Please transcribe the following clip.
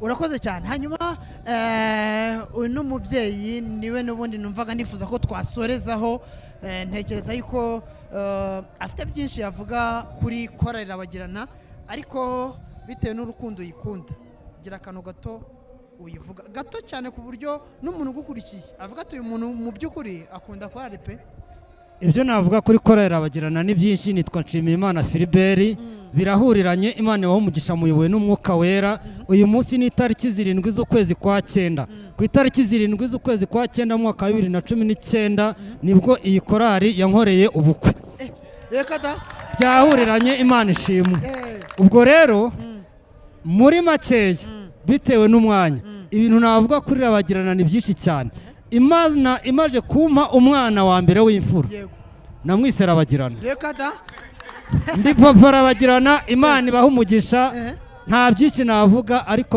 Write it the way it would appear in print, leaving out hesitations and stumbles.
urakoze cyane. Hanyuma uno mubyeyi niwe n'ubundi numvaga nifuza ko twasorezaho, ntekereza yuko afite byinshi yavuga kuri korali Rabagirana, ariko bitewe n'urukundo yikunda, gira akantu gato uyivuga gato cyane ku buryo n'umuntu ugukurikiye avuga ati uyu muntu mu by'ukuri akunda korali pe. Ibyo navuga kuri korali Rabagirana ni byinshi. Nitwa Nshimiyimana Philibert, birahuriranye. Imana ibahe umugisha, muyobowe n'Umwuka Wera. Uyu munsi ni itariki 7 z'ukwezi kwa 9. Ku itariki 7 z'ukwezi kwa 9 mu mwaka wa 2019 nibwo iyi korali yankoreye ubukwe. Reka da Byahuriranye, Imana ishimwe. Ubwo rero muri makeya bitewe n'umwanya, ibintu navuga kuri Rabagirana ni byinshi cyane. Imana imaje kumpa umwana wa mbere w'imfura, namwise Rabagirana. Reka da Ndi papa Rabagirana. Imana ibahe umugisha, nta byinshi navuga ariko